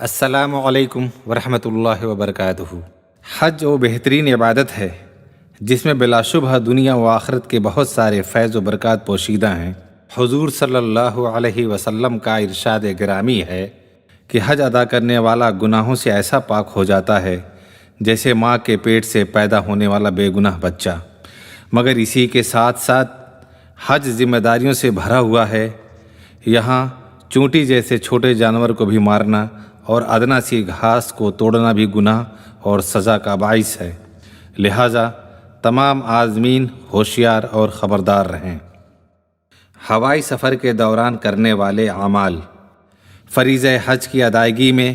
السلام علیکم ورحمۃ اللہ وبرکاتہ۔ حج وہ بہترین عبادت ہے جس میں بلا شبہ دنیا و آخرت کے بہت سارے فیض و برکات پوشیدہ ہیں۔ حضور صلی اللہ علیہ وسلم کا ارشاد گرامی ہے کہ حج ادا کرنے والا گناہوں سے ایسا پاک ہو جاتا ہے جیسے ماں کے پیٹ سے پیدا ہونے والا بے گناہ بچہ، مگر اسی کے ساتھ ساتھ حج ذمہ داریوں سے بھرا ہوا ہے۔ یہاں چونٹی جیسے چھوٹے جانور کو بھی مارنا اور ادنا سی گھاس کو توڑنا بھی گناہ اور سزا کا باعث ہے، لہٰذا تمام عازمین ہوشیار اور خبردار رہیں۔ ہوائی سفر کے دوران کرنے والے اعمال۔ فریضہ حج کی ادائیگی میں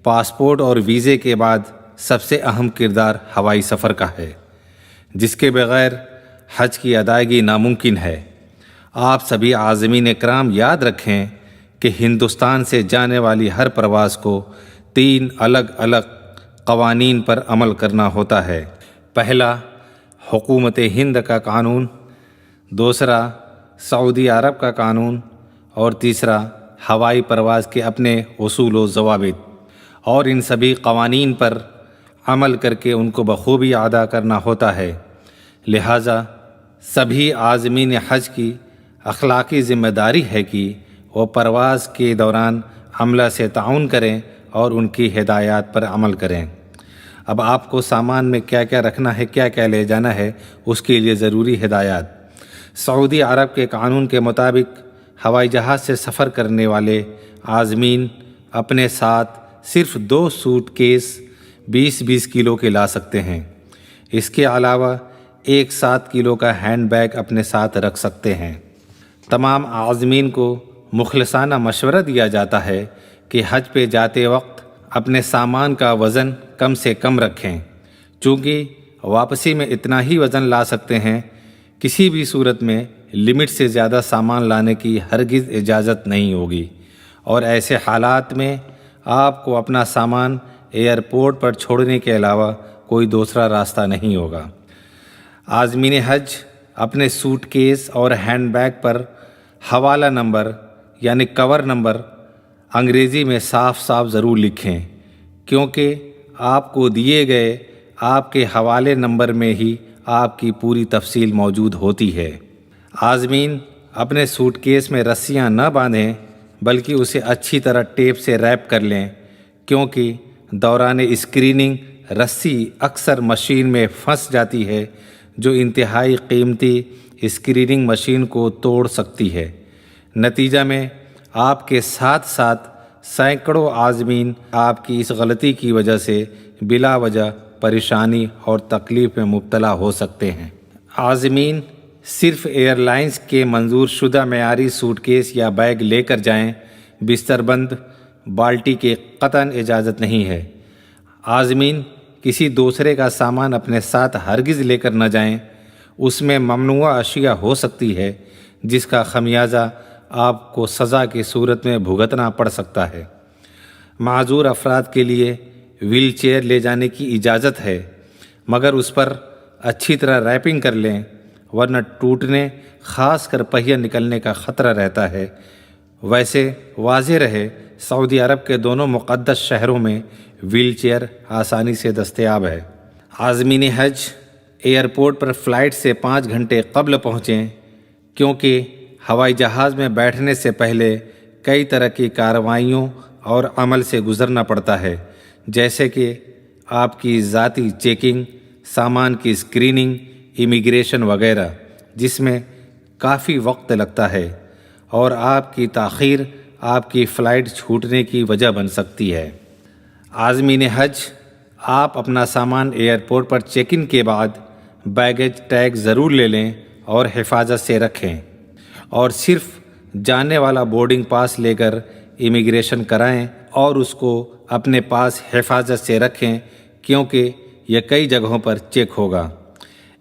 پاسپورٹ اور ویزے کے بعد سب سے اہم کردار ہوائی سفر کا ہے، جس کے بغیر حج کی ادائیگی ناممکن ہے۔ آپ سبھی عازمین کرام یاد رکھیں کہ ہندوستان سے جانے والی ہر پرواز کو 3 الگ الگ قوانین پر عمل کرنا ہوتا ہے۔ پہلا، حکومت ہند کا قانون، دوسرا سعودی عرب کا قانون، اور تیسرا ہوائی پرواز کے اپنے اصول و ضوابط، اور ان سبھی قوانین پر عمل کر کے ان کو بخوبی ادا کرنا ہوتا ہے۔ لہٰذا سبھی عازمین حج کی اخلاقی ذمہ داری ہے کہ وہ پرواز کے دوران عملہ سے تعاون کریں اور ان کی ہدایات پر عمل کریں۔ اب آپ کو سامان میں کیا کیا رکھنا ہے، کیا کیا لے جانا ہے، اس کے لیے ضروری ہدایات۔ سعودی عرب کے قانون کے مطابق ہوائی جہاز سے سفر کرنے والے عازمین اپنے ساتھ صرف 2 سوٹ کیس 20-20 کلو کے لا سکتے ہیں۔ اس کے علاوہ ایک 7 کلو کا ہینڈ بیگ اپنے ساتھ رکھ سکتے ہیں۔ تمام عازمین کو مخلصانہ مشورہ دیا جاتا ہے کہ حج پہ جاتے وقت اپنے سامان کا وزن کم سے کم رکھیں، چونکہ واپسی میں اتنا ہی وزن لا سکتے ہیں۔ کسی بھی صورت میں لمٹ سے زیادہ سامان لانے کی ہرگز اجازت نہیں ہوگی، اور ایسے حالات میں آپ کو اپنا سامان ایئرپورٹ پر چھوڑنے کے علاوہ کوئی دوسرا راستہ نہیں ہوگا۔ عازمین حج اپنے سوٹ کیس اور ہینڈ بیگ پر حوالہ نمبر یعنی کور نمبر انگریزی میں صاف صاف ضرور لکھیں، کیونکہ آپ کو دیے گئے آپ کے حوالے نمبر میں ہی آپ کی پوری تفصیل موجود ہوتی ہے۔ عازمین اپنے سوٹ کیس میں رسیاں نہ باندھیں بلکہ اسے اچھی طرح ٹیپ سے ریپ کر لیں، کیونکہ دوران اسکریننگ رسی اکثر مشین میں پھنس جاتی ہے جو انتہائی قیمتی اسکریننگ مشین کو توڑ سکتی ہے۔ نتیجہ میں آپ کے ساتھ ساتھ سینکڑوں عازمین آپ کی اس غلطی کی وجہ سے بلا وجہ پریشانی اور تکلیف میں مبتلا ہو سکتے ہیں۔ عازمین صرف ایئر لائنز کے منظور شدہ معیاری سوٹ کیس یا بیگ لے کر جائیں، بستر بند بالٹی کی قطعاً اجازت نہیں ہے۔ عازمین کسی دوسرے کا سامان اپنے ساتھ ہرگز لے کر نہ جائیں، اس میں ممنوعہ اشیاء ہو سکتی ہے جس کا خمیازہ آپ کو سزا کی صورت میں بھگتنا پڑ سکتا ہے۔ معذور افراد کے لیے وہیل چیئر لے جانے کی اجازت ہے، مگر اس پر اچھی طرح ریپنگ کر لیں ورنہ ٹوٹنے، خاص کر پہیہ نکلنے کا خطرہ رہتا ہے۔ ویسے واضح رہے، سعودی عرب کے دونوں مقدس شہروں میں وہیل چیئر آسانی سے دستیاب ہے۔ عازمین حج ایئرپورٹ پر فلائٹ سے 5 گھنٹے قبل پہنچیں، کیونکہ ہوائی جہاز میں بیٹھنے سے پہلے کئی طرح کی کارروائیوں اور عمل سے گزرنا پڑتا ہے، جیسے کہ آپ کی ذاتی چیکنگ، سامان کی اسکریننگ، امیگریشن وغیرہ، جس میں کافی وقت لگتا ہے، اور آپ کی تاخیر آپ کی فلائٹ چھوٹنے کی وجہ بن سکتی ہے۔ عازمین حج آپ اپنا سامان ایئرپورٹ پر چیک ان کے بعد بیگیج ٹیگ ضرور لے لیں اور حفاظت سے رکھیں، اور صرف جانے والا بورڈنگ پاس لے کر امیگریشن کرائیں اور اس کو اپنے پاس حفاظت سے رکھیں، کیونکہ یہ کئی جگہوں پر چیک ہوگا۔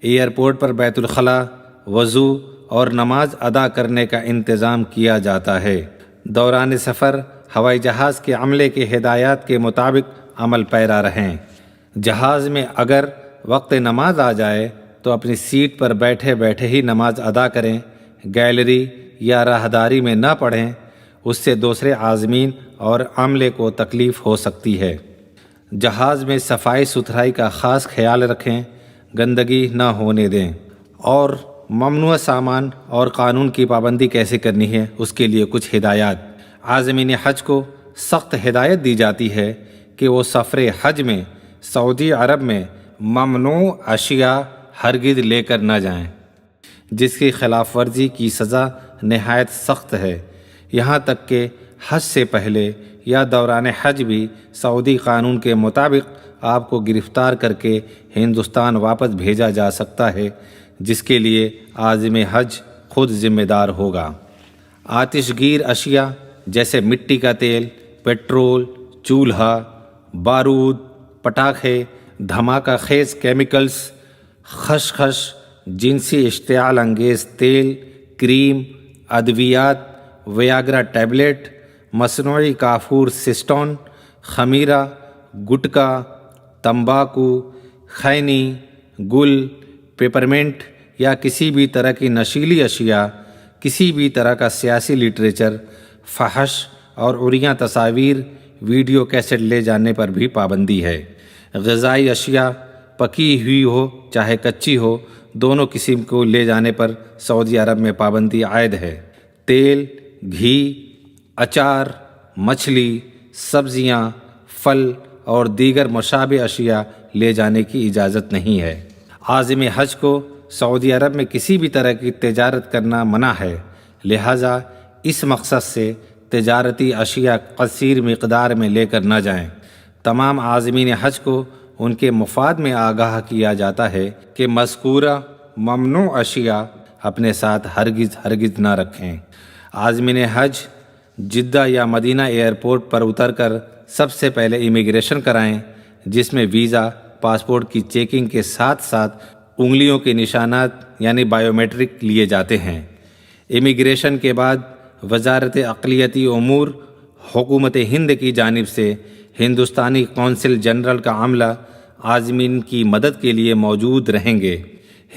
ایئرپورٹ پر بیت الخلاء، وضو اور نماز ادا کرنے کا انتظام کیا جاتا ہے۔ دوران سفر ہوائی جہاز کے عملے کے ہدایات کے مطابق عمل پیرا رہیں۔ جہاز میں اگر وقت نماز آ جائے تو اپنی سیٹ پر بیٹھے بیٹھے ہی نماز ادا کریں، گیلری یا راہداری میں نہ پڑھیں، اس سے دوسرے عازمین اور عملے کو تکلیف ہو سکتی ہے۔ جہاز میں صفائی ستھرائی کا خاص خیال رکھیں، گندگی نہ ہونے دیں، اور ممنوع سامان اور قانون کی پابندی کیسے کرنی ہے اس کے لیے کچھ ہدایات۔ عازمین حج کو سخت ہدایت دی جاتی ہے کہ وہ سفر حج میں سعودی عرب میں ممنوع اشیاء ہرگز لے کر نہ جائیں، جس کی خلاف ورزی کی سزا نہایت سخت ہے۔ یہاں تک کہ حج سے پہلے یا دوران حج بھی سعودی قانون کے مطابق آپ کو گرفتار کر کے ہندوستان واپس بھیجا جا سکتا ہے، جس کے لیے عازم حج خود ذمہ دار ہوگا۔ آتش گیر اشیاء جیسے مٹی کا تیل، پیٹرول، چولہا، بارود، پٹاخے، دھماکہ خیز کیمیکلز، خشخش، جنسی اشتعال انگیز تیل، کریم، ادویات، ویاگرا ٹیبلٹ، مصنوعی کافور سسٹون، خمیرہ، گٹکا، تمباکو، خینی، گل، پیپرمنٹ یا کسی بھی طرح کی نشیلی اشیاء، کسی بھی طرح کا سیاسی لٹریچر، فحش اور عریاں تصاویر، ویڈیو کیسٹ لے جانے پر بھی پابندی ہے۔ غذائی اشیاء پکی ہوئی ہو چاہے کچی ہو، دونوں قسم کو لے جانے پر سعودی عرب میں پابندی عائد ہے۔ تیل، گھی، اچار، مچھلی، سبزیاں، پھل اور دیگر مشابہ اشیاء لے جانے کی اجازت نہیں ہے۔ عازم حج کو سعودی عرب میں کسی بھی طرح کی تجارت کرنا منع ہے، لہٰذا اس مقصد سے تجارتی اشیاء کثیر مقدار میں لے کر نہ جائیں۔ تمام عازمین حج کو ان کے مفاد میں آگاہ کیا جاتا ہے کہ مذکورہ ممنوع اشیاء اپنے ساتھ ہرگز نہ رکھیں۔ عازمین حج جدہ یا مدینہ ایئرپورٹ پر اتر کر سب سے پہلے امیگریشن کرائیں، جس میں ویزا، پاسپورٹ کی چیکنگ کے ساتھ ساتھ انگلیوں کے نشانات یعنی بائیو میٹرک لیے جاتے ہیں۔ امیگریشن کے بعد وزارت اقلیتی امور حکومت ہند کی جانب سے ہندوستانی قونصل جنرل کا عملہ عازمین کی مدد کے لیے موجود رہیں گے۔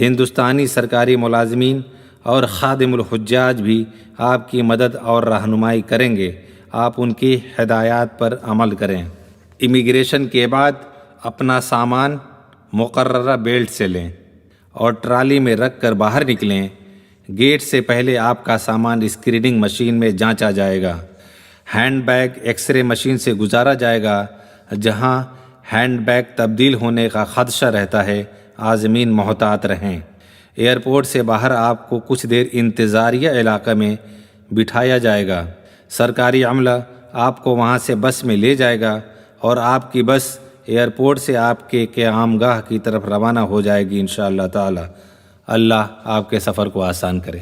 ہندوستانی سرکاری ملازمین اور خادم الحجاج بھی آپ کی مدد اور رہنمائی کریں گے، آپ ان کی ہدایات پر عمل کریں۔ امیگریشن کے بعد اپنا سامان مقررہ بیلٹ سے لیں اور ٹرالی میں رکھ کر باہر نکلیں۔ گیٹ سے پہلے آپ کا سامان اسکریننگ مشین میں جانچا جائے گا۔ Hand bag x ray machine سے گزارا جائے گا۔ جہاں ہینڈ بیگ تبدیل ہونے کا خدشہ رہتا ہے، عازمین محتاط رہیں۔ ایئرپورٹ سے باہر آپ کو کچھ دیر انتظاریہ علاقے میں بٹھایا جائے گا۔ سرکاری عملہ آپ کو وہاں سے بس میں لے جائے گا اور آپ کی بس ایئرپورٹ سے آپ کے قیام گاہ کی طرف روانہ ہو جائے گی انشاءاللہ تعالی۔ اللہ آپ کے سفر کو آسان کرے۔